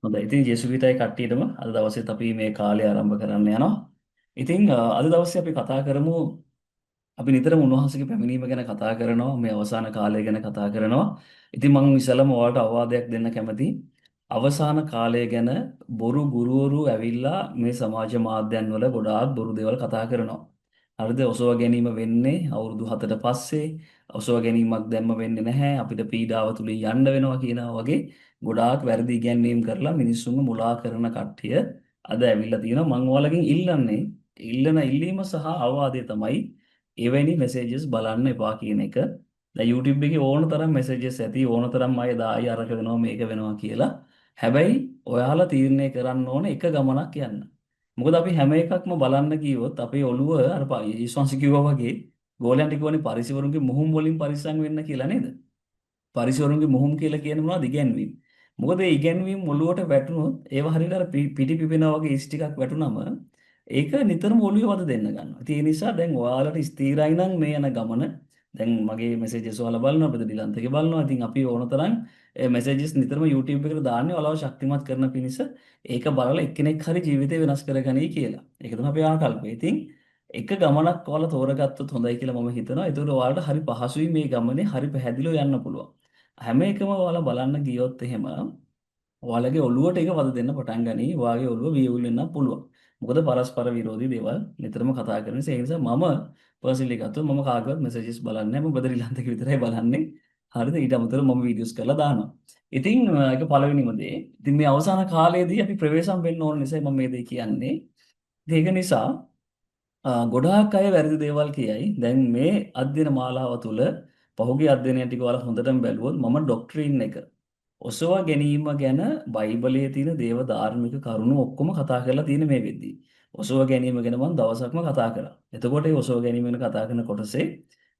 හොඳයි. ඉතින් ජේසුවිටයි කට්ටියටම අද දවසේත් අපි මේ කාලය ආරම්භ කරන්න යනවා. ඉතින් අද දවසේ අපි කතා කරමු. අපි නිතරම උන්වහන්සේගේ පැමිණීම ගැන කතා කරනවා. මේ අවසාන කාලය ගැන කතා කරනවා. ඉතින් මම ඉස්සෙල්ලාම ඔයාලට අවවාදයක් දෙන්න කැමතියි. අවසාන කාලය ගැන බොරු ගුරුවරු ඇවිල්ලා මේ සමාජ මාධ්‍යයන් වල ගොඩාක් බොරු දේවල් කතා කරනවා. හරිද? ඔසව ගැනීම වෙන්නේ අවුරුදු 7ට පස්සේ. ඔසව ගැනීමක් දැම්ම වෙන්නේ නැහැ. අපිට පීඩාව තුලින් යන්න වෙනවා කියනවා වගේ ගොඩාක් වැරදි ඉගැන්වීම් කරලා මිනිස්සුන්ව මුලා කරන කට්ටිය අද ඇවිල්ලා තියෙනවා. මම ඔයාලගෙන් ඉල්ලන්නේ ඉල්ලන ඉල්ලීම සහ අවවාදය තමයි එවැනි මෙසේජස් බලන්න එපා කියන එක. දැන් YouTube එකේ ඕන තරම් මෙසේජස් ඇති ඕන තරම් අය දායි අරක වෙනවා මේක වෙනවා කියලා. හැබැයි ඔයාලා තීරණය කරන්න ඕන එක ගමනක් යන්න. මොකද අපි හැම එකක්ම බලන්න ගියොත් අපේ ඔළුව අර ඊස්වංශ කිව්වා වගේ ගෝලයන්ට කියවනේ පරිසවරුන්ගේ මුහුම් වලින් පරිස්සම් වෙන්න කියලා නේද? පරිසවරුන්ගේ මුහුම් කියලා කියන්නේ මොනවද? ඉගැන්වීම්. මොකද ඒ ඉගැන්වීම් ඔළුවට වැටුනොත් ඒව හරියට අර පිටි පිපෙනා වගේ ඉස් ටිකක් වැටුනම ඒක නිතරම ඔළුවේ වද දෙන්න ගන්නවා. ඉතින් ඒ නිසා දැන් ඔයාලට ස්ථිරයි නම් මේ යන ගමන දැන් මගේ මෙසේජස් ඔයාලා බලනවා අපිට දිලන්තගේ බලනවා. ඉතින් අපි ඕන තරම් මෙසේජස් නිතරම YouTube එකට දාන්නේ ඔයාලව ශක්තිමත් කරන පිණිස ඒක බලලා එක්කෙනෙක් හරි ජීවිතේ වෙනස් කරගනී කියලා. ඒක තමයි අපේ ආකල්පය. ඉතින් එක ගමනක් ඔයාලා තෝරගත්තොත් හොඳයි කියලා මම හිතනවා. ඒතකොට ඔයාලට හරි පහසුයි මේ ගමනේ හරි පැහැදිලිව යන්න පුළුවන්. හැම එකම ඔයාලා බලන්න ගියොත් එහෙම ඔයාලගේ ඔළුවට ඒක වද දෙන්න පටන් ගනී. ඔයාගේ ඔළුව වියවුල් වෙන්න පුළුවන්. මොකද පරස්පර විරෝධී දේවල් නිතරම කතා කරන නිසා. ඒ නිසා මම පර්සනලි ගත්තොත් මම කාගවත් මෙසේජස් බලන්නේ නැහැ. මම බදරිලන්තක විතරයි බලන්නේ. හරිද? ඊට අමතරව මම වීඩියෝස් කරලා දානවා. ඉතින් ඒක පළවෙනිම දේ. ඉතින් මේ අවසාන කාලයේදී අපි ප්‍රවේශම් වෙන්න ඕන නිසා මම මේ දේ කියන්නේ. ඉතින් ඒක නිසා ගොඩාක් අය වැරදි දේවල් කියයි. දැන් මේ අධ්‍යයන මාලාව තුළ පහුගිය අධ්‍යයනය ටික ඔයාලා හොඳටම බැලුවොත් මම ඩොක්ට්‍රින් එක ඔසවා ගැනීම ගැන බයිබලයේ තියෙන දේව ධාර්මික කරුණු ඔක්කොම කතා කරලා තියෙන මේ වෙද්දී. ඔසවා ගැනීම ගැන මම දවසක්ම කතා කරා. එතකොට මේ ඔසවා ගැනීම ගැන කතා කරන කොටසේ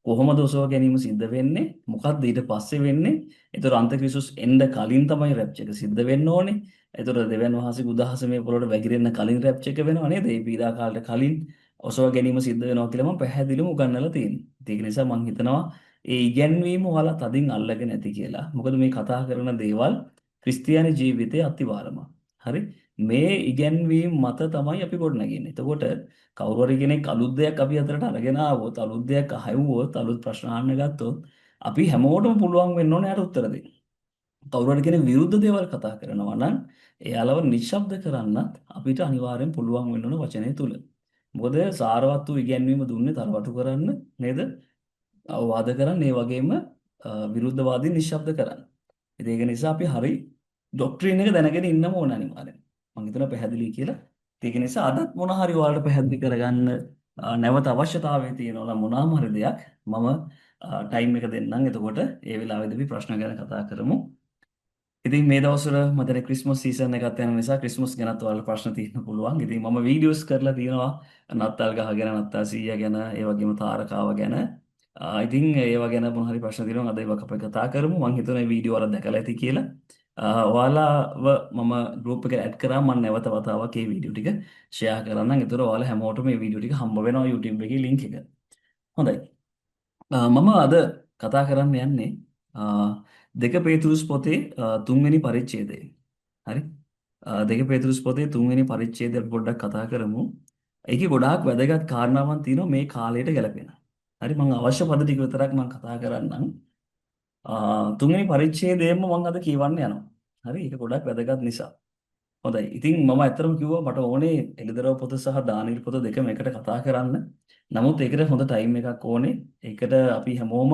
කොහොමද ඔසවා ගැනීම සිද්ධ වෙන්නේ? මොකක්ද ඊට පස්සේ වෙන්නේ? ඒතර අන්තක්‍රිස්තුස් එන්න කලින් තමයි රැප්චර් එක සිද්ධ වෙන්න ඕනේ. ඒතර දෙවියන් වහන්සේගේ උදහස මේ පොළොවට වැగిරෙන්න කලින් රැප්චර් එක වෙනවා නේද? මේ පීඩා කාලයට කලින් ඔසවා ගැනීම සිද්ධ වෙනවා කියලා මම පැහැදිලිවම උගන්වලා තියෙනවා. ඒක නිසා මම හිතනවා ඒ ඉගැන්වීම ඔයාලා තදින් අල්ලගෙන නැති කියලා. මොකද මේ කතා කරන දේවල් ක්‍රිස්තියානි ජීවිතයේ අතිවාරමක්. හරි? මේ ඉගැන්වීම් මත තමයි අපි ගොඩනගන්නේ. එතකොට කවුරු හරි කෙනෙක් අලුත් දෙයක් අපි අතරට අරගෙන ආවොත්, අලුත් දෙයක් අහුවොත්, අලුත් ප්‍රශ්න අහන්න ගත්තොත් අපි හැමෝටම පුළුවන් වෙන්න ඕනේ යාට උත්තර දෙන්න. කවුරු හරි කෙනෙක් විරුද්ධ දේවල් කතා කරනවා නම් එයාලව නිශ්ශබ්ද කරන්නත් අපිට අනිවාර්යෙන් පුළුවන් වෙන්න ඕන වචනය තුල. මොකද සාරවත් වූ ඉගැන්වීම දුන්නේ තරවටු කරන්න නේද? අවවාද කරන්න ඒ වගේම විරුද්ධවාදී නිශ්ශබ්ද කරන්න. ඉතින් ඒක නිසා අපි හරි ඩොක්ට්‍රින් එක දැනගෙන ඉන්නම ඕන අනිවාර්යෙන්. මම හිතනවා පැහැදිලි කියලා. ඉතින් ඒක නිසා අදත් මොන හරි ඔයාලට පැහැදිලි කරගන්න නැවත අවශ්‍යතාවය තියෙනවා නම් මොනවාම හරි දෙයක් මම ටයිම් එක දෙන්නම්. එතකොට ඒ වෙලාවේදී අපි ප්‍රශ්න ගැන කතා කරමු. ඉතින් මේ දවස්වල මම දැන් ක්‍රිස්මස් සීසන් එකත් යන නිසා ක්‍රිස්මස් ගැනත් ඔයාලට ප්‍රශ්න තියෙන්න පුළුවන්. ඉතින් මම වීඩියෝස් කරලා තියෙනවා නත්තල් ගහ ගැන, නත්තල් සීයා ගැන, ඒ වගේම තාරකාව ගැන. ඉතින් ඒවා ගැන මොන හරි ප්‍රශ්න තියෙනවා අද ඒවා අපි කතා කරමු. මම හිතුවා මේ වීඩියෝ වල දැකලා ඇති කියලා. ඔයාලව මම ගෲප් එකට ඇඩ් කරා මම නැවත වතාවක් මේ වීඩියෝ ටික ෂෙයා කරන්නම්. ඒතර ඔයාලා හැමෝටම මේ වීඩියෝ ටික හම්බ වෙනවා YouTube එකේ link එක. හොඳයි. මම අද කතා කරන්න යන්නේ දෙක පේතුරුස් පොතේ තුන්වෙනි පරිච්ඡේදය. හරි? දෙක පේතුරුස් පොතේ තුන්වෙනි පරිච්ඡේදය අපි පොඩ්ඩක් කතා කරමු. ඒකේ ගොඩාක් වැදගත් කාරණාවන් තියෙනවා මේ කාලයට ගැලපෙන. හරි මම අවශ්‍ය පද ටික විතරක් මම කතා කරන්නම්. තුන්වෙනි පරිච්ඡේදයෙන්ම මම අද කියවන්න යනවා. හරි? ඒක ගොඩාක් වැදගත් නිසා. හොඳයි. ඉතින් මම ඇත්තටම කිව්වා මට ඕනේ එළිදරව් පොත සහ දානියෙල් පොත දෙකම එකට කතා කරන්න. නමුත් ඒකට හොඳ ටයිම් එකක් ඕනේ. ඒකට අපි හැමෝම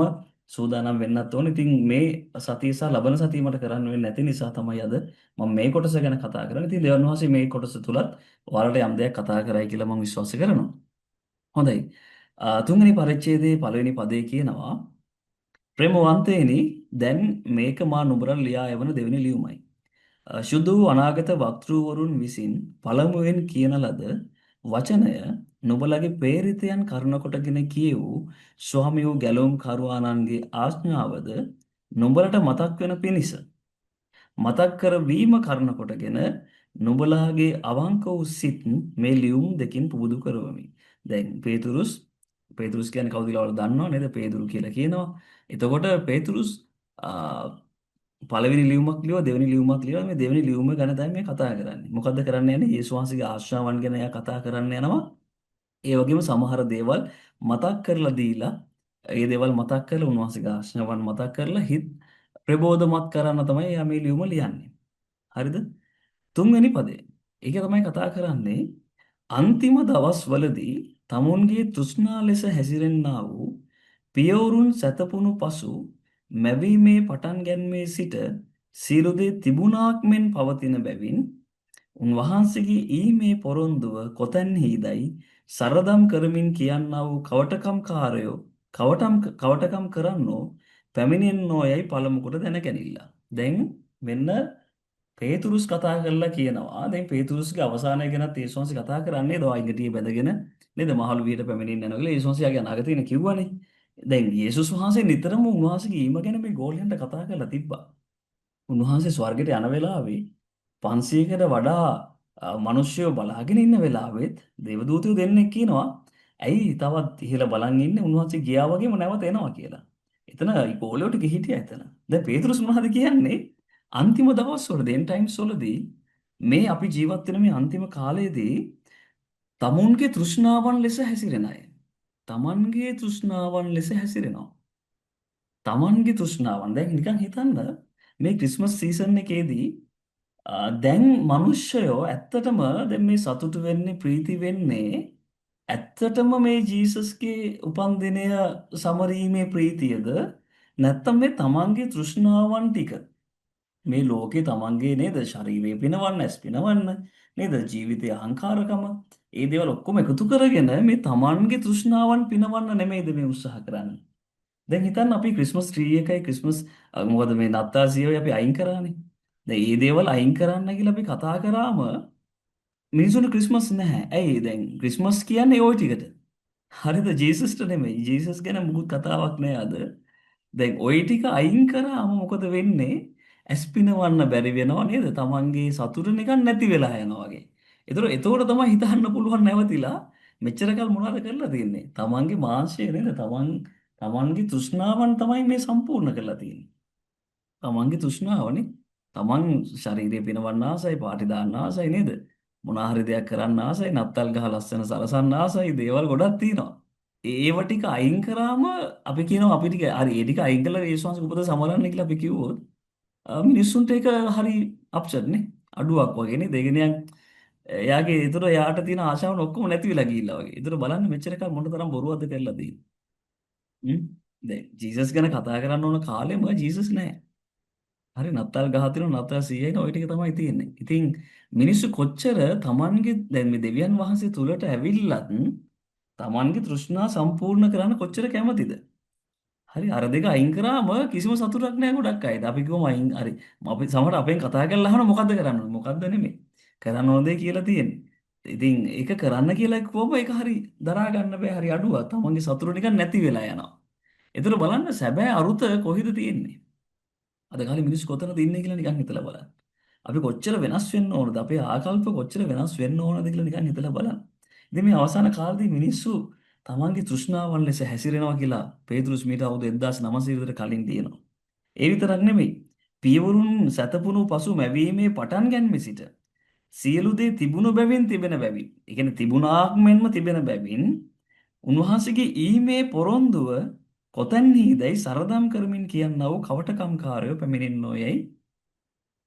සූදානම් වෙන්නත් ඕනේ. ඉතින් මේ සතිය සහ ලබන සතිය මට කරන්න වෙන්නේ නැති නිසා තමයි අද මම මේ කොටස ගැන කතා කරන්නේ. ඉතින් දෙවන් වහන්සේ මේ කොටස තුලත් ඔයාලට යම් දෙයක් කතා කරයි කියලා මම විශ්වාස කරනවා. හොඳයි. තුන්වෙනි පරිච්ඡේදයේ පළවෙනි පදේ කියනවා ප්‍රේමවන්තේනි දැන් මේක මා නුඹට ලියා එවන දෙවෙනි ලියුමයි. සුදු වූ අනාගත වක්තෘවරුන් විසින් පළමුවෙන් කියන ලද වචනය නුඹලගේ ප්‍රේරිතයන් කරන කොටගෙන කියවූ ස්වාමී වූ ගැලවුම් කරුවාණන්ගේ ආඥාවද නුඹලට මතක් වෙන පිණිස මතක් කරවීම කරන කොටගෙන නුඹලාගේ අවංක වූ සිත් මේ ලියුම් දෙකින් පුබුදු කරවමි. දැන් පේතුරුස් කියන්නේ කවුද කියලා ඔයාලා දන්නව නේද? පේදුරු කියලා කියනවා. එතකොට පේතුරුස් පළවෙනි ලියුමක් ලියුවා දෙවෙනි ලියුමක් ලියුවා මේ දෙවෙනි ලියුම ගැන තමයි මේ කතා කරන්නේ. මොකද්ද කරන්න යන්නේ? යේසුස් වහන්සේගේ ආශාවන් ගැන එයා කතා කරන්න යනවා. ඒ වගේම සමහර දේවල් මතක් කරලා දීලා ඒ දේවල් මතක් කරලා උන්වහන්සේගේ ආශාවන් මතක් කරලා හිත ප්‍රබෝධමත් කරන්න තමයි එයා මේ ලියුම ලියන්නේ. හරිද? තුන්වෙනි පදේ. ඒක තමයි කතා කරන්නේ අන්තිම දවස්වලදී තමුන්ගේ තෘෂ්ණා ලෙස හැසිරෙන්නා වූ පියවරුන් සැතපුණු පසු මැවීමේ පටන් ගැන්මේ සිට සියලු දේ තිබුණාක් මෙන් පවතින බැවින් උන්වහන්සේගේ ඊමේ පොරොන්දුව කොතැන්හිදයි සරදම් කරමින් කියන්නා වූ කවටකම්කාරයෝ කවටකම් කරන්නෝ පැමිණෙන්නෝ යයි පළමු කොට දැනගැනිල්ල. දැන් මෙන්න පේතුරුස් කතා කරලා කියනවා. දැන් පේතුරුස්ගේ අවසානය ගැනත් යේසුස් වහන්සේ කතා කරන්නේ දවයිගටිය බැඳගෙන නේද මහලු වියට පැමිණෙන්න යනවා කියලා යේසුස් වහන්සේ යාගේ අනාගතේන කිව්වනේ. දැන් යේසුස් වහන්සේ නිතරම උන්වහන්සේගේ ඊම ගැන මේ ගෝලයන්ට කතා කරලා තිබ්බා. උන්වහන්සේ ස්වර්ගයට යන වෙලාවේ 500කට වඩා මිනිස්සුયો බලාගෙන ඉන්න වෙලාවෙත් දේවදූතයෝ දෙන්නෙක් කියනවා ඇයි තවත් ඉහළ බලන් ඉන්නේ උන්වහන්සේ ගියා වගේම නැවත එනවා කියලා. එතන ගෝලියෝ ටික හිටියා එතන. දැන් පේතුරුස් මොනවද කියන්නේ? අන්තිම දවස්වල දෙන් ටයිම්ස් වලදී මේ අපි ජීවත් වෙන මේ අන්තිම කාලයේදී තමුන්ගේ තෘෂ්ණාවන් ලෙස හැසිරෙන අය. තමන්ගේ තෘෂ්ණාවන් ලෙස හැසිරෙනවා. තමන්ගේ තෘෂ්ණාවන් දැන් නිකන් හිතන්න මේ ක්‍රිස්මස් සීසන් එකේදී දැන් මිනිස්සයෝ ඇත්තටම දැන් මේ සතුටු වෙන්නේ ප්‍රීති වෙන්නේ ඇත්තටම මේ ජීසස්ගේ උපන්දිනය සමරීමේ ප්‍රීතියද නැත්නම් මේ තමන්ගේ තෘෂ්ණාවන් ටික මේ ලෝකේ තමන්ගේ නේද ශරීරය පිනවන්න ඇස් පිනවන්න නේද ජීවිතයේ අහංකාරකම ඒ දේවල් ඔක්කොම එකතු කරගෙන මේ තමන්ගේ තෘෂ්ණාවන් පිනවන්න නෙමෙයිද මේ උත්සාහ කරන්නේ. දැන් හිතන්න අපි ක්‍රිස්මස් ට්‍රී එකයි ක්‍රිස්මස් මොකද මේ නත්තා සියෝයි අපි අයින් කරානේ. දැන් මේ දේවල් අයින් කරන්න කියලා අපි කතා කරාම මිනිසුන්ට ක්‍රිස්මස් නැහැ. ඇයි දැන් ක්‍රිස්මස් කියන්නේ ওই ටිකට. හරිද ජීසස්ට නෙමෙයි. ජීසස් ගැන මුකුත් කතාවක් නෑ අද. දැන් ওই ටික අයින් කරාම මොකද වෙන්නේ? ඇස්පිනවන්න බැරි වෙනව නේද? තමන්ගේ සතුට නිකන් නැති වෙලා යනවා වගේ. ඒතකොට තමයි හිතන්න පුළුවන් නැවතිලා මෙච්චර කල් මොනවද කරලා තියන්නේ? තමන්ගේ මාංශය නේද? තමන්ගේ තෘෂ්ණාවන් තමයි මේ සම්පූර්ණ කරලා තියෙන්නේ. තමන්ගේ තෘෂ්ණාවනේ. තමන් ශරීරය පිනවන්න ආසයි, පාටි දාන්න ආසයි නේද? මොනවා හරි දෙයක් කරන්න ආසයි, නත්තල් ගහ ලස්සන සරසන්න ආසයි, දේවල් ගොඩක් තියෙනවා. ඒව ටික අයින් කරාම අපි කියනවා අපි ටික හරි ඒ ටික අයින් කළා යේසුස් වහන්සේ උපත සමරන්න කියලා අපි කිව්වොත් මිනිස්සුන්ට ඒක හරි අප්සෙට් නේ අඩුවක් වගේ නේ දෙගණයක් එයාගේ ඒතර එයාට තියෙන ආශාවන් ඔක්කොම නැති වෙලා ගිහිල්ලා වගේ. ඒතර බලන්න මෙච්චර කල් මොන තරම් බොරුවක්ද කරලා තියෙන්නේ. දැන් ජීසස් ගැන කතා කරන්න ඕන කාලෙම ජීසස් නැහැ. හරි නත්තල් ගහ තියෙනවා නත්තල් 100යින ওই ටික තමයි තියෙන්නේ. ඉතින් මිනිස්සු කොච්චර Tamanගේ දැන් මේ දෙවියන් වහන්සේ තුලට ඇවිල්ලත් Tamanගේ තෘෂ්ණා සම්පූර්ණ කරන්න කොච්චර කැමතිද? හරි අර දෙක අයින් කරාම කිසිම සතුටක් නැහැ ගොඩක් අයද. අපි කිව්වම අයින් හරි. අපි සමහර අපෙන් කතා කරලා අහනවා මොකද්ද කරන්න ඕනේ? මොකද්ද නෙමෙයි. කරන්න ඕන දේ කියලා තියෙන්නේ. ඉතින් ඒක කරන්න කියලා කිව්වම ඒක හරි දරා ගන්න බෑ හරි අඩුවක්. Tamanගේ සතුට නිකන් නැති වෙලා යනවා. ඒතර බලන්න සැබෑ අරුත කොහෙද තියෙන්නේ? අද කාලේ මිනිස්සු කොතනද ඉන්නේ කියලා නිකන් හිතලා බලන්න. අපි කොච්චර වෙනස් වෙන්න ඕනද? අපේ ආකල්ප කොච්චර වෙනස් වෙන්න ඕනද කියලා නිකන් හිතලා බලන්න. ඉතින් මේ අවසාන කාලේදී මිනිස්සු තමන්ගේ තෘෂ්ණාවන් ලෙස හැසිරෙනවා කියලා පේතුරුස් මීට අවුරුදු 1900 විතර කලින් තියෙනවා. ඒ විතරක් නෙමෙයි. පියවරුන් සැතපුණු පසු මැවීමේ පටන් ගැනීම සිට සියලු දේ තිබුණු බැවින් තිබෙන බැවින්. ඒ කියන්නේ තිබුණාක් මෙන්ම තිබෙන බැවින් උන්වහන්සේගේ ඊමේ පොරොන්දුව කොතැන්හිදයි සරදම් කරමින් කියන්නා වූ කවටකම්කාරයෝ පැමිණෙන්නෝයයි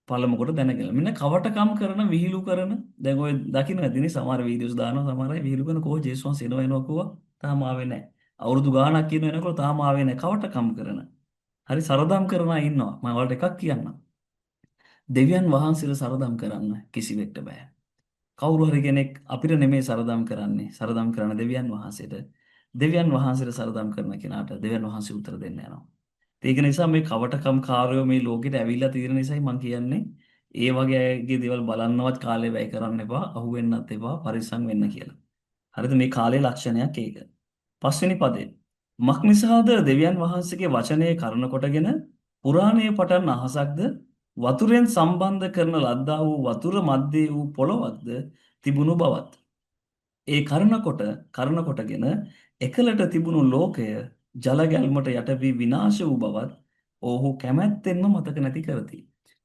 පළමු කොට දැනගන්න. මෙන්න කවටකම් කරන විහිළු කරන දැන් ඔය දකින්න ඇතිනේ සමහර වීඩියෝස් දානවා සමහර අය විහිළු කරන කෝ ජේසුස් වහන්සේ එනවා කිව්වා තාම ආවේ නැහැ. අවුරුදු ගාණක් කියන එනකොට තාම ආවේ නැහැ. කවටකම් කරන. හරි සරදම් කරන අය ඉන්නවා. මම ඔයාලට එකක් කියන්නම්. දෙවියන් වහන්සේලා සරදම් කරන්න කිසිවෙක්ට බෑ. කවුරු හරි කෙනෙක් අපිට නෙමෙයි සරදම් කරන්නේ. සරදම් කරන දෙවියන් වහන්සේට. දෙවියන් වහන්සේට සරදම් කරන කෙනාට දෙවියන් වහන්සේ උත්තර දෙන්න යනවා. ඒක නිසා මේ කවටකම් කාර්යෝ මේ ලෝකෙට ඇවිල්ලා තියෙන නිසායි මම කියන්නේ ඒ වගේ අයගේ දේවල් බලන්නවත් කාලය වැය කරන්න එපා, අහුවෙන්නත් එපා, පරිස්සම් වෙන්න කියලා. හරිද? මේ කාලේ ලක්ෂණයක් ඒක. පස්වෙනි පදේ. මක් නිසාද දෙවියන් වහන්සේගේ වචනය කරන කොටගෙන පුරාණයේ පටන් අහසක්ද වතුරෙන් සම්බන්ධ කරන ලද්දා වූ වතුර මැද්දේ වූ පොළොවක්ද තිබුණු බවත්. ඒ කරන කොටගෙන එකලට තිබුණු ලෝකය ජල ගැල්මට යට වී විනාශ වූ බවත් ඔහු කැමැත්තෙන්ම මතක නැති කරති.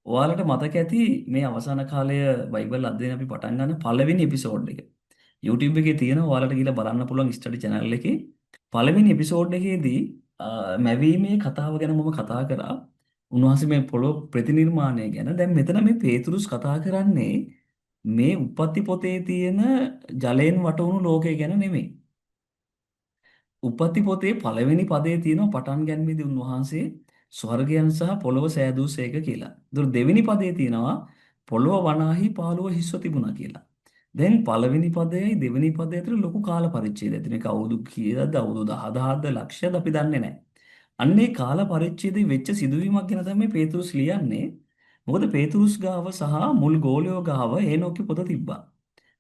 ඔයාලට මතක ඇති මේ අවසාන කාලය බයිබල් අධ්‍යයන අපි පටන් ගන්න පළවෙනි එපිසෝඩ් එක. YouTube එකේ තියෙනවා ඔයාලට ගිහලා බලන්න පුළුවන් ස්ටඩි channel එකේ පළවෙනි එපිසෝඩ් එකේදී මැවීමේ කතාව ගැන මම කතා කරා. උන්වහන්සේ මේ පොළොව ප්‍රතිනිර්මාණය ගැන. දැන් මෙතන මේ පේතුරුස් කතා කරන්නේ මේ උප්පත්ති පොතේ තියෙන ජලයෙන් වටවුණු ලෝකය ගැන නෙමෙයි. උපති පොතේ පළවෙනි පදයේ තියෙනවා පටන් ගැනීමේදී උන්වහන්සේ ස්වර්ගයන් සහ පොළොව සෑදූසේක කියලා. ඒතර දෙවෙනි පදයේ තියෙනවා පොළොව වනාහි පාළුව හිස්ව තිබුණා කියලා. දැන් පළවෙනි පදයයි දෙවෙනි පදය අතර ලොකු කාල පරිච්ඡේදයක් තියෙනවා. ඒක අවුරුදු කීයද අවුරුදු 10,000ද ලක්ෂයද අපි දන්නේ නැහැ. අන්නේ කාල පරිච්ඡේදයේ වෙච්ච සිදුවීමක් ගැන තමයි පේතුරුස් ලියන්නේ. මොකද පේතුරුස් ගාව සහ මුල් ගෝලියෝ ගාව ඒනොක්ගේ පොත තිබ්බා.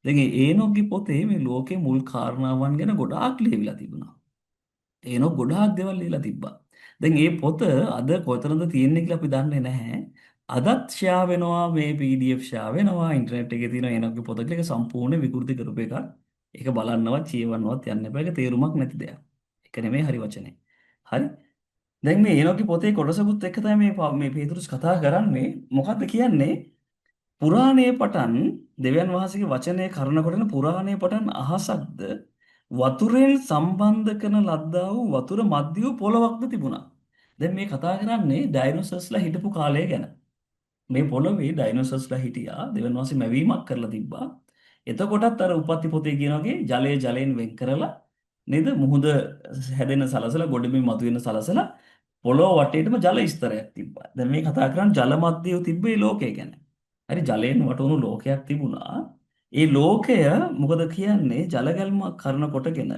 දැන් මේ ඒනොක්ගේ පොතේ මේ ලෝකේ මුල් කාරණාවන් ගැන ගොඩාක් ලියවිලා තිබුණා. ඒනොක් ගොඩාක් දේවල් ලියලා තිබ්බා. දැන් මේ පොත අද කොතනද තියෙන්නේ කියලා අපි දන්නේ නැහැ. අදත් ෂෙයා වෙනවා මේ PDF ෂෙයා වෙනවා ඉන්ටර්නෙට් එකේ තියෙන ඒනොක්ගේ පොත කියලා ඒක සම්පූර්ණ විකෘති කරපු එකක්. ඒක බලන්නවත් කියවන්නවත් යන්න එපා. ඒක තේරුමක් නැති දෙයක්. ඒක නෙමෙයි හරි වචනේ. හරි. දැන් මේ ඒනොක්ගේ පොතේ කොටසකුත් එක්ක තමයි මේ පේතුරුස් කතා කරන්නේ. මොකද්ද කියන්නේ? පුරාණයේ පටන් දෙවියන් වහන්සේගේ වචනය කරන කොටන පුරාණයේ පටන් අහසක්ද වතුරෙන් සම්බන්ධ කරන ලද්දා වූ වතුර මැද වූ පොළවක්ද තිබුණා. දැන් මේ කතා කරන්නේ ඩයිනෝසර්ස්ලා හිටපු කාලය ගැන. මේ පොළොවේ ඩයිනෝසර්ස්ලා හිටියා. දෙවියන් වහන්සේ මැවීමක් කරලා තිබ්බා. එතකොටත් අර උපත්ති පොතේ කියන වගේ ජලය ජලයෙන් වෙන් කරලා නේද මුහුද හැදෙන සලසලා ගොඩබිම් මතුවෙන සලසලා පොළොව වටේටම ජල ස්තරයක් තිබ්බා. දැන් මේ කතා කරන්නේ ජල මැදේ තිබ්බේ ලෝකය ගැන. හරි ජලයෙන් වටවුණු ලෝකයක් තිබුණා. ඒ ලෝකය මොකද කියන්නේ ජල ගැල්මක් කරන කොටගෙන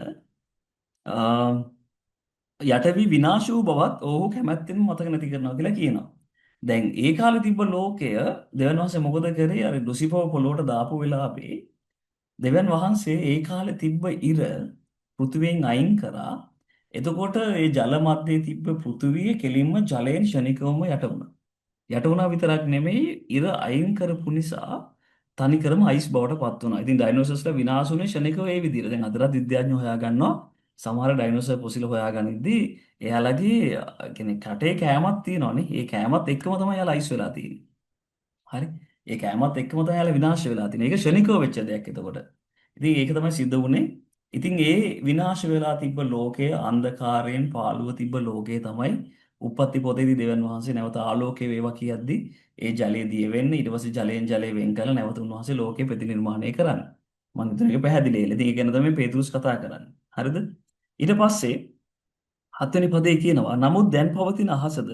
යට වී විනාශ වූ බවත් ඔහු කැමැත්තෙන් මතක නැති කරනවා කියලා කියනවා. දැන් ඒ කාලේ තිබ්බ ලෝකය දෙවියන් වහන්සේ මොකද කරේ? අර ලුසිෆර් පොළොවට දාපු වෙලාවේ දෙවියන් වහන්සේ ඒ කාලේ තිබ්බ ඉර පෘථිවියෙන් අයින් කරා. එතකොට ඒ ජල මැදේ තිබ්බ පෘථිවිය කෙලින්ම ජලයෙන් ක්ෂණිකවම යට වුණා. යට වුණා විතරක් නෙමෙයි ඉර අයින් කරපු නිසා තනිකරම අයිස් බවට පත් වුණා. ඉතින් ඩයිනෝසර්ස්ලා විනාශ වුණේ ක්ෂණිකව ඒ විදිහට. දැන් අදටත් විද්‍යාඥයෝ හොයාගන්නවා සමහර ඩයිනෝසර් පොසිල හොයාගනිද්දී එයාලගේ කියන්නේ කටේ කෑමක් තියෙනවානේ. ඒ කෑමත් එක්කම තමයි එයාලා අයිස් වෙලා තියෙන්නේ. හරි. ඒ කෑමත් එක්කම තමයි එයාලා විනාශ වෙලා තියෙන්නේ. ඒක ක්ෂණිකව වෙච්ච දෙයක් එතකොට. ඉතින් ඒක තමයි සිද්ධ වුණේ. ඉතින් ඒ විනාශ වෙලා තිබ්බ ලෝකයේ අන්ධකාරයෙන් පාළුව තිබ්බ ලෝකයේ තමයි උප්පත්ති පොතේදී දෙවියන් වහන්සේ නැවත ආලෝකයේ වේවා කියද්දී ඒ ජලයේ දිය වෙන්නේ ඊට පස්සේ ජලයෙන් ජලය වෙන් කරලා නැවත උන්වහන්සේ ලෝකේ ප්‍රතිනිර්මාණය කරන්නේ. මම හිතන එක පැහැදිලි. ඉතින් ඒක ගැන තමයි පේතුරුස් කතා කරන්නේ. හරිද? ඊට පස්සේ හත්වෙනි පදේ කියනවා නමුත් දැන් පවතින අහසද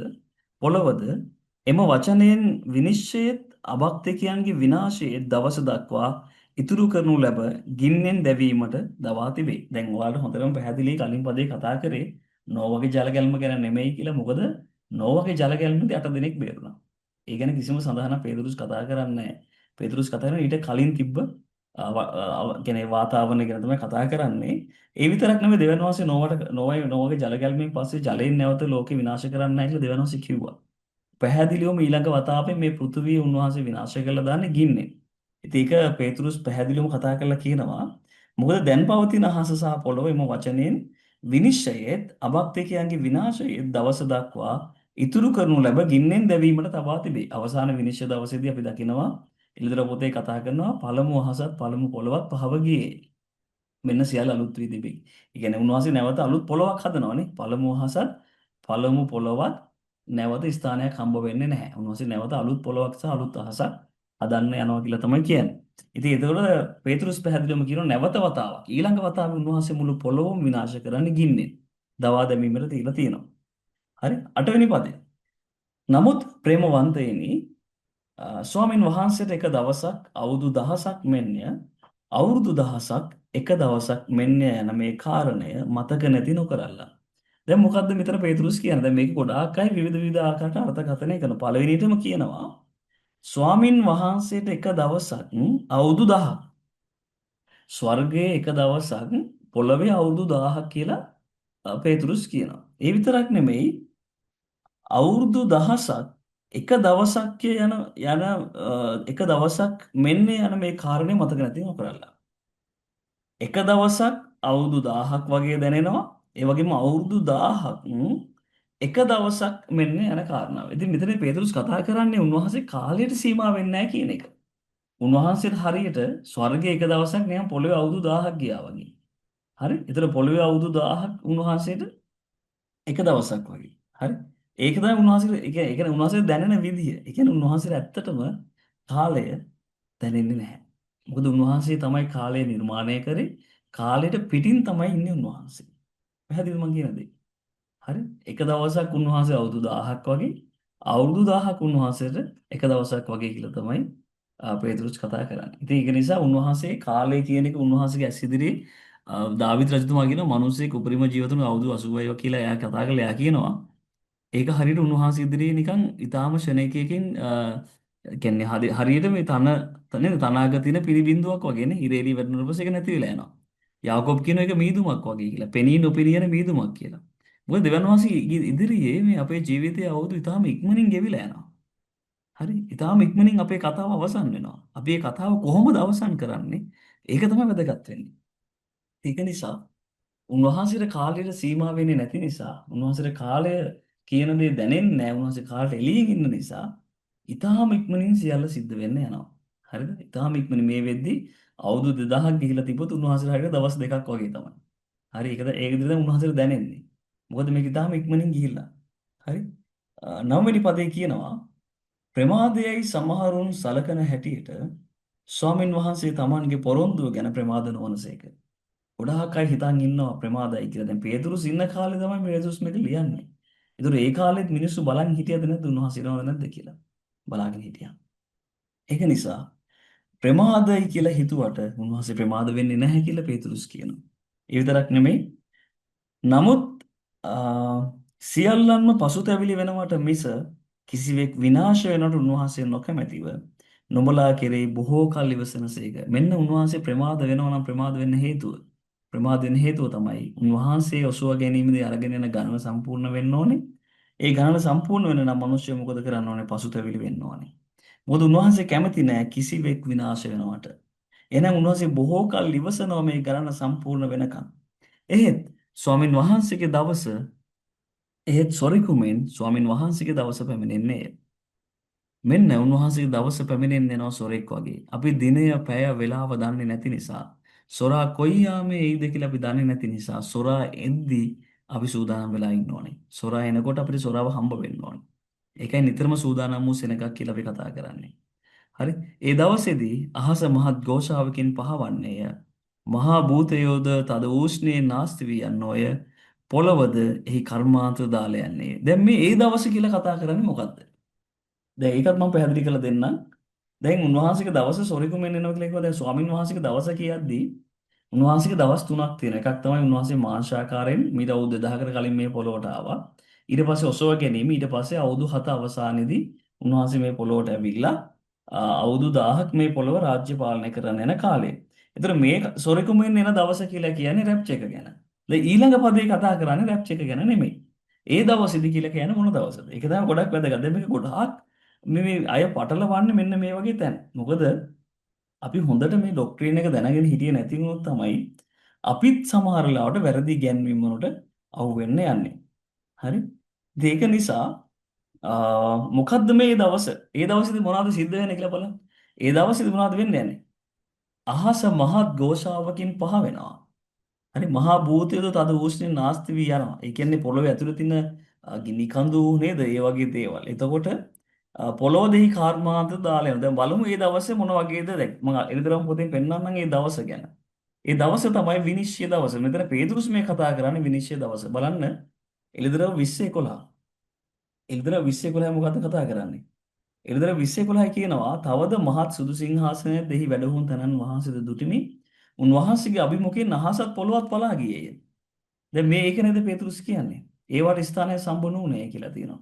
පොළවද එම වචනයෙන් විනිශ්චයත් අභක්තිකයන්ගේ විනාශයේ දවස දක්වා ඉතුරු කරනු ලැබ ගින්නෙන් දැවීමට දවා තිබේ. දැන් ඔයාලට හොඳටම පැහැදිලි කලින් පදේ කතා කරේ නෝවගේ ජල ගැල්ම ගැන නෙමෙයි කියලා. මොකද නෝවගේ ජල ගැල්මේදී 8 දිනක් බේරුණා. ඒ ගැන කිසිම සඳහනක් පේතුරුස් කතා කරන්නේ නැහැ. පේතුරුස් කතා කරන්නේ ඊට කලින් තිබ්බ කියන්නේ වාතාවරණය ගැන තමයි කතා කරන්නේ. ඒ විතරක් නෙමෙයි දෙවියන් වහන්සේ නෝවගේ ජල ගැල්මෙන් පස්සේ ජලයෙන් නැවත ලෝකේ විනාශ කරන්නේ නැහැ කියලා දෙවියන් වහන්සේ කිව්වා. පැහැදිලිවම ඊළඟ වතාවේ මේ පෘථුවිය උන්වහන්සේ විනාශ කරලා දාන්නේ ගින්නෙන්. ඉතින් ඒක පේතුරුස් පැහැදිලිවම කතා කරලා කියනවා. මොකද දැන් පවතින අහස සහ පොළොව එම වචනෙන් විනිශ්චයේත් අභක්තිකයන්ගේ විනාශයේ දවස දක්වා ඉතුරු කරනු ලැබ ගින්නෙන් දැවීමට තබා තිබේ. අවසාන විනිශ්චය දවසේදී අපි දකිනවා එළිදර පොතේ කතා කරනවා පළමු අහසත් පළමු පොළවත් පහව ගියේ. මෙන්න සියල්ල අලුත් වී තිබේ. ඒ කියන්නේ උන්වහන්සේ නැවත අලුත් පොළොවක් හදනවානේ. පළමු අහසත් පළමු පොළොවත් නැවත ස්ථානයක් හම්බ වෙන්නේ නැහැ. උන්වහන්සේ නැවත අලුත් පොළොවක් සහ අලුත් අහසක් හදන්න යනවා කියලා තමයි කියන්නේ. ඉතින් ඒතකොට පේතුරුස් පැහැදිලිවම කියනවා නැවත වතාවක් ඊළඟ වතාවේ උන්වහන්සේ මුළු පොළොවම විනාශ කරන්න ගින්නෙන් දවා දැමීමට තියලා තියෙනවා. හරි 8 වෙනි පදේ. නමුත් ප්‍රේමවන්තයනි ස්වාමින් වහන්සේට එක දවසක් අවුරුදු දහසක් මෙන්ය අවුරුදු දහසක් එක දවසක් මෙන්ය යන මේ කාරණය මතක නැති නොකරල්ලා. දැන් මොකද්ද මෙතන පේතුරුස් කියන්නේ? දැන් මේක ගොඩාක් අය විවිධ ආකාරයට අර්ථකථනය කරන. පළවෙනියටම කියනවා ස්වාමින් වහන්සේට එක දවසක් අවුරුදු 1000ක්. ස්වර්ගයේ එක දවසක් පොළවේ අවුරුදු 1000ක් කියලා පේතුරුස් කියනවා. ඒ විතරක් නෙමෙයි අවුරුදු දහසක් එක දවසක් යන එක දවසක් මෙන්න යන මේ කාරණේ මතක නැති නොකරලා. එක දවසක් අවුරුදු 1000ක් වගේ දැනෙනවා. ඒ වගේම අවුරුදු 1000ක් එක දවසක් මෙන්න යන කාරණාව. ඉතින් මෙතන පේතරුස් කතා කරන්නේ උන්වහන්සේ කාලයට සීමා වෙන්නේ නැහැ කියන එක. උන්වහන්සේට හරියට ස්වර්ගයේ එක දවසක් නිකන් පොළොවේ අවුරුදු 1000ක් ගියා වගේ. හරි? ඒතර පොළොවේ අවුරුදු 1000ක් උන්වහන්සේට එක දවසක් වගේ. හරි? ඒක තමයි උන්වහන්සේ ඒ කියන්නේ උන්වහන්සේ දැනෙන විදිය. ඒ කියන්නේ උන්වහන්සේට ඇත්තටම කාලය දැනෙන්නේ නැහැ. මොකද උන්වහන්සේ තමයි කාලය නිර්මාණය කරේ. කාලයට පිටින් තමයි ඉන්නේ උන්වහන්සේ. පැහැදිලිද මං කියන දේ? හරි? එක දවසක් උන්වහන්සේ අවුරුදු 1000ක් වගේ අවුරුදු 1000ක් උන්වහන්සේට එක දවසක් වගේ කියලා තමයි පේතරුස් කතා කරන්නේ. ඉතින් ඒක නිසා උන්වහන්සේ කාලය කියන එක උන්වහන්සේගේ ඇස් ඉදිරියේ දාවිත් රජතුමා කියන මිනිස්සෙක් උපරිම ජීවිතුන් අවුරුදු 80යි කියලා එයා කතා කරලා එයා කියනවා. ඒක හරියට උන්වහන්සේ ඉදිරියේ නිකන් ඊටාම ෂණයකින් කියන්නේ හරියට මේ තනාග තියෙන පිළිබිඳුවක් වගේනේ ඉරේලි වැටෙනකොට පස්සේ ඒක නැති වෙලා යනවා. යාකෝබ් කියන එක මීදුමක් වගේ කියලා. පෙනී නොපෙනී යන මීදුමක් කියලා. මොකද දෙවියන් වහන්සේ ඉදිරියේ මේ අපේ ජීවිතයේ අවුරුදු ඊටාම ඉක්මනින් ගෙවිලා යනවා. හරි? ඊටාම ඉක්මනින් අපේ කතාව අවසන් වෙනවා. අපි මේ කතාව කොහොමද අවසන් කරන්නේ? ඒක තමයි වැදගත් වෙන්නේ. ඒක නිසා උන්වහන්සේට කාලයට සීමා වෙන්නේ නැති නිසා උන්වහන්සේට කාලය කියන දේ දැනෙන්නේ නැහැ. උන්වහන්සේ කාලයට එළියෙන් ඉන්න නිසා ඊටාම ඉක්මනින් සියල්ල සිද්ධ වෙන්න යනවා. හරිද? ඊටාම ඉක්මනින් මේ වෙද්දි අවුරුදු 2000ක් ගිහිලා තිබ්බොත් උන්වහන්සේට හරියට දවස් දෙකක් වගේ තමයි. හරි ඒක විදිහට උන්වහන්සේට දැනෙන්නේ. මොකද මේක ඊටාම ඉක්මනින් ගිහිල්ලා. හරි? නවවෙනි පදේ කියනවා ප්‍රමාදයයි සමහරුන් සලකන හැටියට ස්වාමින් වහන්සේ Tamanගේ පොරොන්දුව ගැන ප්‍රමාද නොවනසේක. ගොඩාක් අය හිතන් ඉන්නවා ප්‍රමාදයි කියලා. දැන් පේතුරුස් ඉන්න කාලේ තමයි පේතුරුස් මේක ලියන්නේ. ඒතර ඒ කාලෙත් මිනිස්සු බලන් හිටියද නැද්ද උන්වහන්සේ ඉනවද නැද්ද කියලා. බලාගෙන හිටියා. ඒක නිසා ප්‍රමාදයි කියලා හිතුවට උන්වහන්සේ ප්‍රමාද වෙන්නේ නැහැ කියලා පේතුරුස් කියනවා. ඒ විතරක් නෙමෙයි නමුත් සියල්ලන්ම පසුතැවිලි වෙනවට මිස කිසිවෙක් විනාශ වෙනවට උන්වහන්සේ නොකමැතිව නොබලා කෙරෙහි බොහෝ කල් ඉවසනසේක. මෙන්න උන්වහන්සේ ප්‍රමාද වෙනවා නම් ප්‍රමාද වෙන්න හේතුව. ප්‍රමාද වෙන්න හේතුව තමයි උන්වහන්සේ ඔසුව ගැනීමේදී අරගෙන යන ගණන සම්පූර්ණ වෙන්න ඕනේ. ඒ ගණන සම්පූර්ණ වෙන්න නම් මිනිස්සු මොකද කරන්න ඕනේ? පසුතැවිලි වෙන්න ඕනේ. මොකද උන්වහන්සේ කැමති නෑ කිසිවෙක් විනාශ වෙනවට. එහෙනම් උන්වහන්සේ බොහෝ කල් ඉවසනවා මේ ගණන සම්පූර්ණ වෙනකන්. එහෙත් ස්වාමින් වහන්සේගේ දවස එහෙත් සොරිකුමෙන් ස්වාමින් වහන්සේගේ දවස පැමිණෙන්නේ. මෙන්න උන්වහන්සේගේ දවස පැමිණෙන්නේ යනවා සොරෙක් වගේ. අපි දිනය, පැය, වේලාව දන්නේ නැති නිසා, සොරා කොයි යාමේ එයිද කියලා අපි දන්නේ නැති නිසා, සොරා එද්දී අපි සූදානම් වෙලා ඉන්න ඕනේ. සොරා එනකොට අපිට සොරාව හම්බ වෙන්න ඕනේ. ඒකයි නිතරම සූදානම් වූ සෙනගක් කියලා අපි කතා කරන්නේ. හරි? ඒ දවසේදී අහස මහත් ഘോഷාවකින් පහවන්නේය. මහා භූතයෝද තද ඌෂ්ණයේ නාස්ති වී යන්නෝය. පොළවද එහි කර්මාන්ත දාලා යන්නේ. දැන් මේ ඒ දවස කියලා කතා කරන්නේ මොකද්ද? දැන් ඒකත් මම පැහැදිලි කරලා දෙන්නම්. දැන් උන්වහන්සේගේ දවස සොරිකුමෙන් එනවා කියලා කිව්වා. දැන් ස්වාමින් වහන්සේගේ දවස කියද්දී උන්වහන්සේගේ දවස් තුනක් තියෙනවා. එකක් තමයි උන්වහන්සේ මාංශාකාරයෙන් මීට අවුරුදු 2000කට කලින් මේ පොළොවට ආවා. ඊට පස්සේ ඔසව ගැනීම ඊට පස්සේ අවුරුදු 7 අවසානයේදී උන්වහන්සේ මේ පොළොවට ඇවිල්ලා අවුරුදු 1000ක් මේ පොළොව රාජ්‍ය පාලනය කරන්න යන කාලේ. ඒතර මේ සොරිකුමෙන් එන දවස කියලා කියන්නේ රැප්චර් එක ගැන. දැන් ඊළඟ පදේ කතා කරන්නේ රැප්චර් එක ගැන නෙමෙයි. ඒ දවසේදී කියලා කියන්නේ මොන දවසද? ඒක තමයි ගොඩක් වැදගත්. දැන් මේක ගොඩාක් මේ අය පටලවන්නේ මෙන්න මේ වගේ තැන්. මොකද අපි හොඳට මේ ඩොක්ට්‍රින් එක දැනගෙන හිටියේ නැති වුණොත් තමයි අපිත් සමහර වෙලාවට වැරදි ඉගැන්වීම් වලට අහු වෙන්න යන්නේ. හරි? ඉතින් ඒක නිසා මොකද්ද මේ දවස? ඒ දවසේදී මොනවද සිද්ධ වෙන්නේ කියලා බලන්න. ඒ දවසේදී මොනවද වෙන්නේ යන්නේ? අහස මහත් ഘോഷාවකින් පහ වෙනවා. හරි මහා භූතයද තද උෂ්ණෙන් නාස්ති වී යනවා. ඒ කියන්නේ පොළොවේ ඇතුළේ තියෙන ගිනි කඳු නේද? ඒ වගේ දේවල්. එතකොට පොළොව දෙහි කර්මාන්ත දාලා යනවා. දැන් බලමු මේ දවසේ මොන වගේද දැන් මම එළිදරම් පොතෙන් පෙන්නන්නම් මේ දවස ගැන. ඒ දවස තමයි විනිශ්චය දවස. මෙතන පේතුරුස් මේ කතා කරන්නේ විනිශ්චය දවස. බලන්න එළිදරම් 20:11. එළිදරම් 20:11 මොකද්ද කතා කරන්නේ? එළිදරම් 20:11 කියනවා තවද මහත් සුදු සිංහාසනයේ දෙහි වැඩහුන් තනන් වහන්සේද දුටිමි. උන්වහන්සේගේ අභිමුඛයෙන් අහසත් පොළොවත් පලා ගියේය. දැන් මේ ඒක නේද පේතුරුස් කියන්නේ. ඒවට ස්ථානය සම්බුණු වුණේ කියලා තියෙනවා.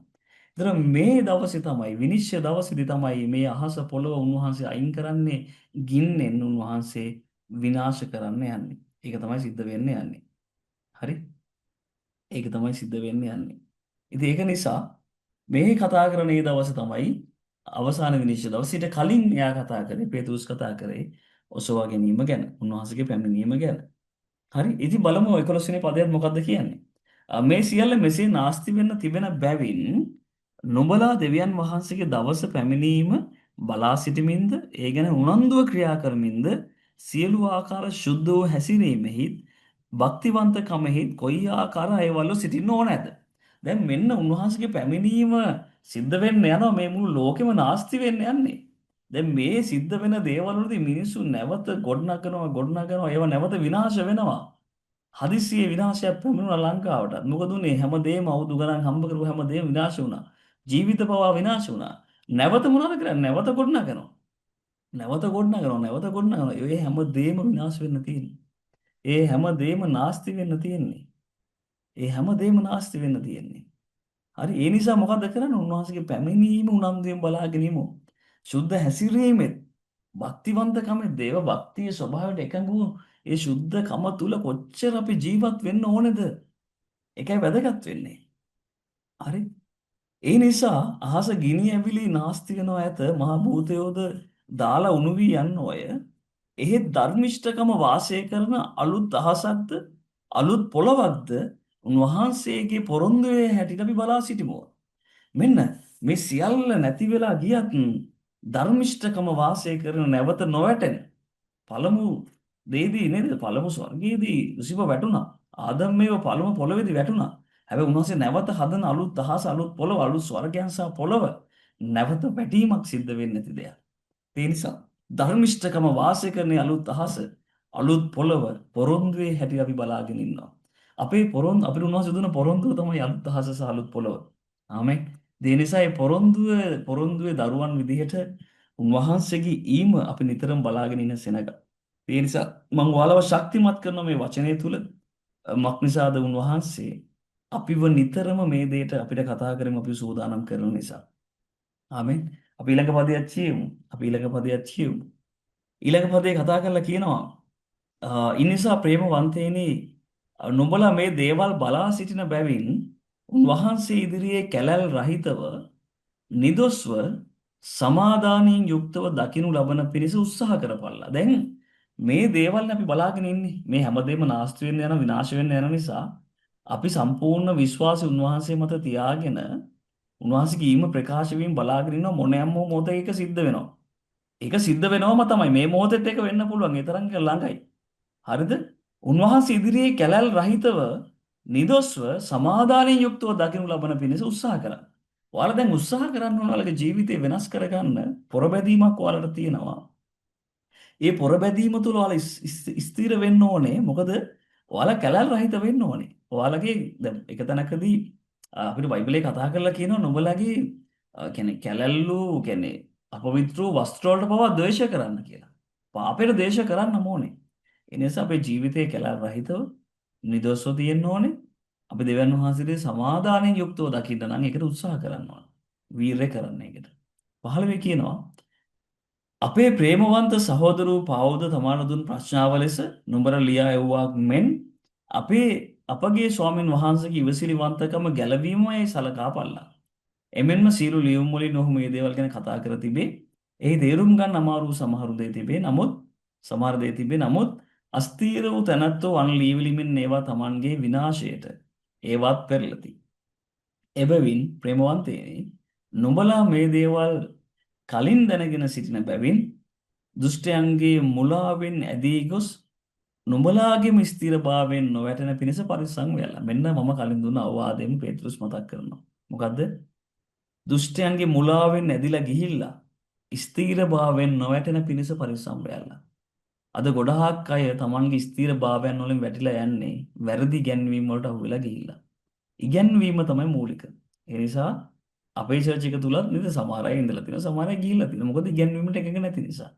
ඒතර මේ දවසේ තමයි විනිශ්චය දවසේදී තමයි මේ අහස පොළොව උන්වහන්සේ අයින් කරන්නේ ගින්නෙන් උන්වහන්සේ විනාශ කරන්න යන්නේ. ඒක තමයි සිද්ධ වෙන්න යන්නේ. හරි? ඒක තමයි සිද්ධ වෙන්න යන්නේ. ඉතින් ඒක නිසා මේ කතා කරන මේ දවස තමයි අවසාන විනිශ්චය දවස. ඊට කලින් එයා කතා කරේ පේතුරුස් කතා කරේ ඔසවා ගැනීම ගැන. උන්වහන්සේගේ පැමිණීම ගැන. හරි? ඉතින් බලමු 11 වෙනි පදයට මොකද්ද කියන්නේ? මේ සියල්ල මෙසේ නාස්ති වෙන්න තිබෙන බැවින් නුඹලා දෙවියන් වහන්සේගේ දවස පැමිණීම බලා සිටමින්ද ඒ ගැන උනන්දුව ක්‍රියා කරමින්ද සියලු ආකාර ශුද්ධ වූ හැසිරීමෙහිත් භක්තිවන්තකමෙහිත් කොයි ආකාර අයවලු සිටින්න ඕනෑද? දැන් මෙන්න උන්වහන්සේගේ පැමිණීම සිද්ධ වෙන්න යනවා මේ මුළු ලෝකෙම නාස්ති වෙන්න යන්නේ. දැන් මේ සිද්ධ වෙන දේවල් වලදී මිනිස්සු නැවත ගොඩනගනවා ඒවා නැවත විනාශ වෙනවා. හදිසියේ විනාශයක් පැමිණුණා ලංකාවට. මොකද උනේ හැමදේම අවුරුදු ගණන් හම්බ කරපු හැමදේම විනාශ වුණා. ජීවිත පවා විනාශ වුණා. නැවත මොනවද කරන්නේ? නැවත ගොඩනගනවා. නැවත ගොඩනගනවා. ඒ හැමදේම විනාශ වෙන්න තියෙන්නේ. ඒ හැමදේම නාස්ති වෙන්න තියෙන්නේ. ඒ හැමදේම නාස්ති වෙන්න තියෙන්නේ. හරි ඒ නිසා මොකද කරන්නේ? උන්වහන්සේගේ පැමිණීම උනන්දුවෙන් බලාගෙන ඉමු. සුද්ධ හැසිරීමෙත් භක්තිවන්තකමේ දේව භක්තියේ ස්වභාවයට එකඟ වූ ඒ සුද්ධකම තුල කොච්චර අපි ජීවත් වෙන්න ඕනේද? ඒකයි වැදගත් වෙන්නේ. හරි. ඒ නිසා අහස ගිනි ඇවිලි නාස්ති වෙනවා ඇත මහ භූතයෝද දාලා උණු වී යන්න ඔය. එහෙත් ධර්මිෂ්ඨකම වාසය කරන අලුත් අහසක්ද අලුත් පොළවක්ද උන්වහන්සේගේ පොරොන්දුවේ හැටියට අපි බලා සිටිමු. මෙන්න මේ සියල්ල නැති වෙලා ගියත් ධර්මිෂ්ඨකම වාසය කරන නැවත නොවැටෙන පළමු දේදී නේද පළමු ස්වර්ගයේදී ලුසිෆර් වැටුණා. ආදම් මේව පළමු පොළවේදී වැටුණා. හැබැයි උන්වහන්සේ නැවත හදන අලුත් අහස අලුත් පොළව අලුත් ස්වර්ගයන් සහ පොළව නැවත වැටීමක් සිද්ධ වෙන්නේ නැති දෙයක්. ඒ නිසා ධර්මිෂ්ඨකම වාසය කරන අලුත් අහස අලුත් පොළව පොරොන්දුවේ හැටි අපි බලාගෙන ඉන්නවා. අපිට උන්වහන්සේ දුන්න පොරොන්දුව තමයි අලුත් අහස සහ අලුත් පොළව. ආමෙන්. ඒ නිසා මේ පොරොන්දුවේ දරුවන් විදිහට උන්වහන්සේගේ ඊම අපි නිතරම බලාගෙන ඉන්න සෙනඟ. ඒ නිසා මම ඔයාලව ශක්තිමත් කරන මේ වචනය තුල මක්නිසාද උන්වහන්සේ අපිව නිතරම මේ දෙයට අපිට කතා කරමින් අපි සූදානම් කරන නිසා. ආමෙන්. අපි ඊළඟ පදයක් කියමු. ඊළඟ පදේ කතා කරලා කියනවා ඉනිසා ප්‍රේමවන්තේනි නුඹලා මේ දේවල් බලා සිටින බැවින් උන්වහන්සේ ඉදිරියේ කැලැල් රහිතව නිදොස්ව සමාදානයෙන් යුක්තව දකිනු ලබන පිණිස උත්සාහ කරපල්ලා. දැන් මේ දේවල් අපි බලාගෙන ඉන්නේ. මේ හැමදේම නාස්ති වෙන්න යන විනාශ වෙන්න යන නිසා අපි සම්පූර්ණ විශ්වාසය උන්වහන්සේ මත තියාගෙන උන්වහන්සේගේ ඊම ප්‍රකාශ වීම බලාගෙන ඉන්න මොනෑම මොහොතක ඒක සිද්ධ වෙනවා. ඒක සිද්ධ වෙනවම තමයි. මේ මොහොතේත් ඒක වෙන්න පුළුවන්. ඒ තරම් ළඟයි. හරිද? උන්වහන්සේ ඉදිරියේ කැලැල් රහිතව නිදොස්ව සමාදානයෙන් යුක්තව දකිනු ලබන පිණිස උත්සාහ කරන්න. ඔයාලා දැන් උත්සාහ කරන්න ඕන ඔයාලගේ ජීවිතේ වෙනස් කරගන්න පොරබැදීමක් ඔයාලට තියෙනවා. ඒ පොරබැදීම තුළ ඔයාලා ස්ථිර වෙන්න ඕනේ. මොකද ඔයාලා කැලැල් රහිත වෙන්න ඕනේ. ඔයාලගේ දැන් එක තැනකදී අපිට බයිබලයේ කතා කරලා කියනවා නුඹලගේ කියන්නේ කැලැල්ලු කියන්නේ අපවිත්‍ර වස්ත්‍ර වලට පවා ද්වේෂ කරන්න කියලා. පාපයට ද්වේෂ කරන්න ඕනේ. ඒ නිසා අපේ ජීවිතයේ කැලැල් රහිතව නිදොස්ව තියෙන්න ඕනේ. අපි දෙවියන් වහන්සේගේ සමාදානයෙන් යුක්තව දකින්න නම් ඒකට උත්සාහ කරන්න ඕනේ. වීරය කරන්න ඒකට. 15 කියනවා අපේ ප්‍රේමවන්ත සහෝදරෝ පාවුද තමාන දුන් ප්‍රශ්නාව ලෙස නුඹර ලියා එව්වා මෙන් අපගේ ස්වාමින් වහන්සේගේ ඉවසිලිවන්තකම ගැලවීමයි සලකා පල්ලා. එමෙන්ම සීළු ලියුම් වලින් ඔහු මේ දේවල් ගැන කතා කර තිබේ. එහි තේරුම් ගන්න අමාරු සමහර දේ තිබේ. නමුත් අස්තීර වූ තැනැත්තෝ අන් ලීවිලිමින් ඒවා Tamanගේ විනාශයට ඒවත් පෙරළති. එබැවින් ප්‍රේමවන්තයනි නුඹලා මේ දේවල් කලින් දැනගෙන සිටින බැවින් දුෂ්ටයන්ගේ මුලාවෙන් ඇදී ගොස් නුඹලාගේම ස්ථිරභාවයෙන් නොවැටෙන පිණිස පරිස්සම් වෙලා. මෙන්න මම කලින් දුන්න අවවාදයෙන් පේතෘස් මතක් කරනවා. මොකද්ද? දුෂ්ටයන්ගේ මුලාවෙන් ඇදිලා ගිහිල්ලා ස්ථිරභාවයෙන් නොවැටෙන පිණිස පරිස්සම් වෙලා. අද ගොඩාක් අය තමන්ගේ ස්ථිරභාවයන් වලින් වැටිලා යන්නේ වැරදි ඉගැන්වීම් වලට අහු වෙලා ගිහිල්ලා. ඉගැන්වීම තමයි මූලික. ඒ නිසා අපේ චර්ච් එක තුලත් නේද සමහර අය ඉඳලා තියෙනවා සමහර අය ගිහිල්ලා තියෙනවා. මොකද ඉගැන්වීමට එකඟ නැති නිසා.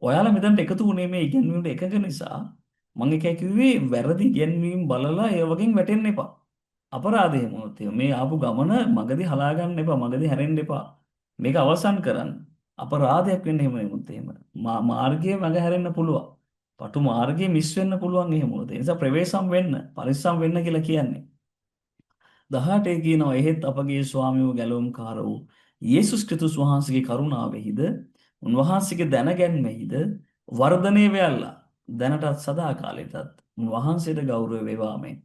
ඔයාලා මෙතනට එකතු වුණේ මේ ඉගැන්වීමට එකඟ නිසා. මම එකයි කිව්වේ වැරදි ඉගැන්වීම් බලලා ඒ වගේන් වැටෙන්න එපා. අපරාධය මොනොත් මේ ආපු ගමන මගදී හලා ගන්න එපා. මගදී හැරෙන්න එපා. මේක අවසන් කරන්න. අපරාධයක් වෙන්න එහෙම නෙමුත් එහෙම. මාර්ගයේ මග හැරෙන්න පුළුවන්. පටු මාර්ගයේ මිස් වෙන්න පුළුවන් එහෙම වුණොත්. ඒ නිසා ප්‍රවේශම් වෙන්න, පරිස්සම් වෙන්න කියලා කියන්නේ. 18 කියනවා එහෙත් අපගේ ස්වාමීව ගැලවුම්කාර වූ යේසුස් ක්‍රිස්තුස් වහන්සේගේ කරුණාවෙහිද උන්වහන්සේගේ දැනගැන්මෙහිද වර්ධනය වෙයල්ලා දැනටත් සදා කාලෙටත් උන්වහන්සේට ගෞරව වේවා මේ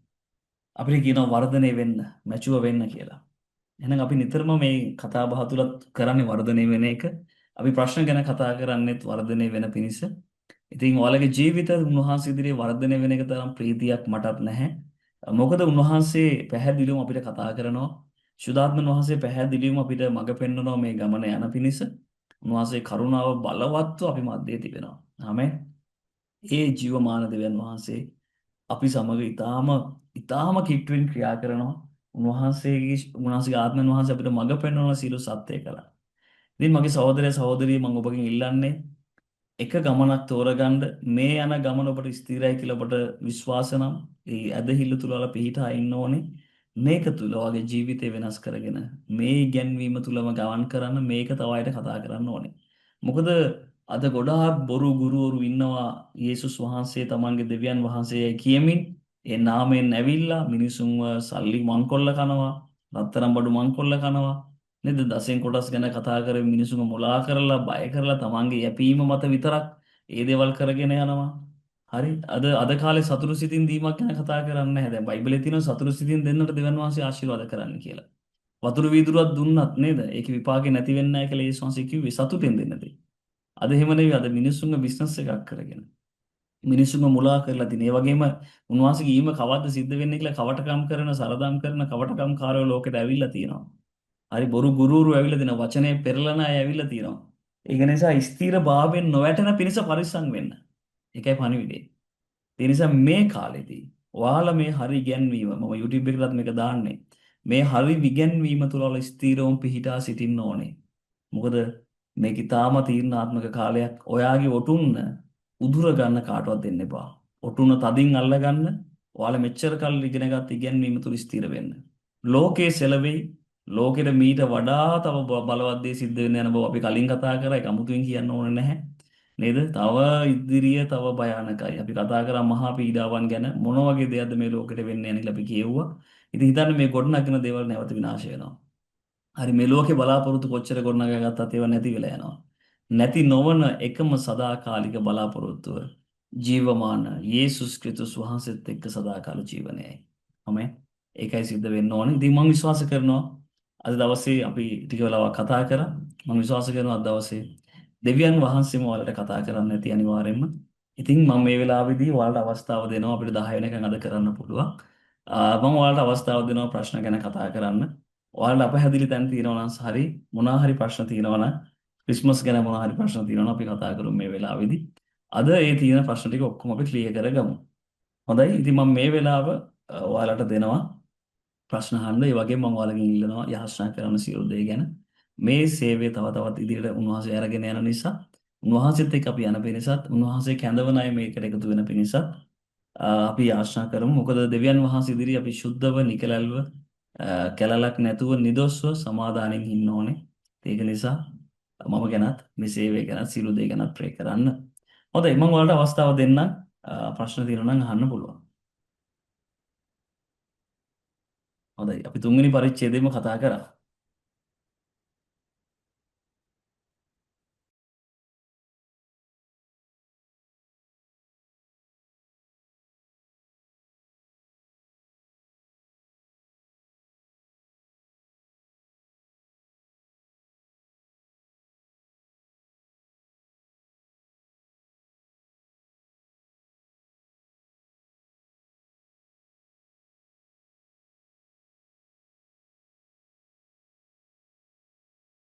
අපිට කියනවා වර්ධනය වෙන්න, මැචුව වෙන්න කියලා. එහෙනම් අපි නිතරම මේ කතා බහ තුලත් කරන්නේ වර්ධනය වෙන එක. අපි ප්‍රශ්න ගැන කතා කරන්නේත් වර්ධනය වෙන පිණිස. ඉතින් ඔයාලගේ ජීවිත උන්වහන්සේ ඉදිරියේ වර්ධනය වෙන එක තරම් ප්‍රීතියක් මටත් නැහැ. මොකද උන්වහන්සේ පැහැදිලිවම අපිට කතා කරනවා. ශුද්ධාත්මන් වහන්සේ පැහැදිලිවම අපිට මඟ පෙන්වනවා මේ ගමන යන පිණිස. උන්වහන්සේ කරුණාව බලවත්ව අපි මැද්දේ තිබෙනවා. ආමෙන්. ඒ ජීවමාන දෙවියන් වහන්සේ අපි සමග ඊටාම කිට්ටුවෙන් ක්‍රියා කරනවා. උන්වහන්සේගේ ආත්මයන් වහන්සේ අපිට මඟ පෙන්වන සියලු සත්‍ය කළා. ඉතින් මගේ සහෝදරය සහෝදරිය මම ඔබගෙන් ඉල්ලන්නේ එක ගමනක් තෝරගන්න මේ යන ගමන ඔබට ස්ථිරයි කියලා ඔබට විශ්වාස නම් ඒ ඇදහිල්ල තුල වල පිහිටා ඉන්න ඕනේ. මේක තුල ඔයාගේ ජීවිතය වෙනස් කරගෙන මේ ඉගැන්වීම තුලම ගමන් කරන්න මේක තව අයට කතා කරන්න ඕනේ. මොකද අද ගොඩාක් බොරු ගුරුවරු ඉන්නවා යේසුස් වහන්සේ තමන්ගේ දෙවියන් වහන්සේයි කියමින් ඒ නාමයෙන් ඇවිල්ලා මිනිසුන්ව සල්ලි මංකොල්ල කනවා, රත්තරන් බඩු මංකොල්ල කනවා. නේද? දසෙන් කොටස් ගැන කතා කරමින් මිනිසුන්ව මුලා කරලා බය කරලා තමන්ගේ යැපීම මත විතරක් ඒ දේවල් කරගෙන යනවා. හරි. අද කාලේ සතුරු සිතින් දීමක් ගැන කතා කරන්නේ නැහැ. දැන් බයිබලයේ තියෙනවා සතුරු සිතින් දෙන්නට දෙවියන් වහන්සේ ආශිර්වාද කරන්න කියලා. වතුරු වීදුරුවක් දුන්නත් නේද? ඒකේ විපාකේ නැති වෙන්නේ නැහැ කියලා යේසුස් වහන්සේ කිව්වේ සතුටෙන් දෙන්න දෙයි. අද එහෙම නෙවෙයි. අද මිනිස්සුන්ගේ බිස්නස් එකක් කරගෙන මිනිස්සුන්ව මුලා කරලා තියෙන. ඒ වගේම උන්වහන්සේගේ ඊම කවද්ද සිද්ධ වෙන්නේ කියලා කවටකම් කරන, සරදම් කරන කවටකම්කාරයෝ ලෝකෙට ඇවිල්ලා තියෙනවා. හරි බොරු ගුරුවරු ඇවිල්ලා තියෙනවා. වචනේ පෙරලන අය ඇවිල්ලා තියෙනවා. ඒක නිසා ස්ථීර භාවයෙන් නොවැටෙන පිණිස පරිස්සම් වෙන්න. ඒකයි පණිවිඩය. ඒ නිසා මේ කාලෙදී ඔයාලා මේ හරි ඉගැන්වීම මම YouTube එකටත් මේක දාන්නේ. මේ හරි විගැන්වීම තුළ ඔයාලා ස්ථීරවම පිහිටා සිටින්න ඕනේ. මොකද මේක ඊටාම තීරණාත්මක කාලයක්. ඔයාගේ ඔටුන්න උදුර ගන්න කාටවත් දෙන්න එපා. ඔටුන්න තදින් අල්ල ගන්න. ඔයාලා මෙච්චර කල් ඉගෙනගත් ඉගැන්වීම තුළ ස්ථිර වෙන්න. ලෝකයේ සෙලවෙයි. ලෝකෙට මීට වඩා තව බලවත් දේ සිද්ධ වෙන්න යන බව අපි කලින් කතා කරා. ඒක අමුතුවෙන් කියන්න ඕනේ නැහැ. නේද? තව ඉදිරිය තව භයානකයි. අපි කතා කරා මහා පීඩාවන් ගැන මොන වගේ දෙයක්ද මේ ලෝකෙට වෙන්නේ යන්නේ කියලා අපි කියෙව්වා. ඉතින් හිතන්න මේ ගොඩනගන දේවල් නැවත විනාශ වෙනවා. හරි මේ ලෝකේ බලාපොරොත්තු කොච්චර ගොඩනගා ගත්තත් ඒවා නැති වෙලා යනවා. නැති නොවන එකම සදාකාලික බලාපොරොත්තුව ජීවමාන යේසුස් ක්‍රිස්තුස් වහන්සේත් එක්ක සදාකාල ජීවනයයි. ආමෙන්. ඒකයි සිද්ධ වෙන්න ඕනේ. ඉතින් මම විශ්වාස කරනවා අද දවසේ අපි ටික වෙලාවක් කතා කරා. මම විශ්වාස කරනවා අද දවසේ දෙවියන් වහන්සේම ඔයාලට කතා කරන්න ඇති අනිවාර්යෙන්ම. ඉතින් මම මේ වෙලාවේදී ඔයාලට අවස්ථාව දෙනවා අපිට 10 වෙනකන් අද කරන්න පුළුවන්. මම ඔයාලට අවස්ථාව දෙනවා ප්‍රශ්න ගැන කතා කරන්න. ඔයාලට අපහැදිලි තැන් තියෙනවා නම් හරි මොනවා හරි ප්‍රශ්න තියෙනවා නම් ක්‍රිස්මස් ගැන මොනවා හරි ප්‍රශ්න තියෙනවා නම් අපි කතා කරමු මේ වෙලාවේදී. අද ඒ තියෙන ප්‍රශ්න ටික ඔක්කොම අපි ක්ලියර් කරගමු. හොඳයි. ඉතින් මම මේ වෙලාව ඔයාලට දෙනවා ප්‍රශ්න අහන්න. ඒ වගේම මම ඔයාලගෙන් ඉල්ලනවා යහස්නා කරන සියලු දේ ගැන. මේ සේවය තව තවත් ඉදිරියට උන්වහන්සේ අරගෙන යන නිසා උන්වහන්සේත් එක්ක අපි යන පිණිසත් උන්වහන්සේ කැඳවන අය මේකට එකතු වෙන පිණිසත් අපි ආශා කරමු. මොකද දෙවියන් වහන්සේ ඉදිරියේ අපි සුද්ධව නිකලල්ව කැලලක් නැතුව නිදොස්ව සමාදානෙන් ඉන්න ඕනේ. ඒක නිසා මම ගැනත් මේ සේවය ගැනත් සියලු දේ ගැනත් ප්‍රේ කරන්න. හොඳයි මම ඔයාලට අවස්ථාව දෙන්නම්. ප්‍රශ්න තියෙනවා නම් අහන්න පුළුවන්. හොඳයි අපි තුන්වෙනි පරිච්ඡේදයේම කතා කරා.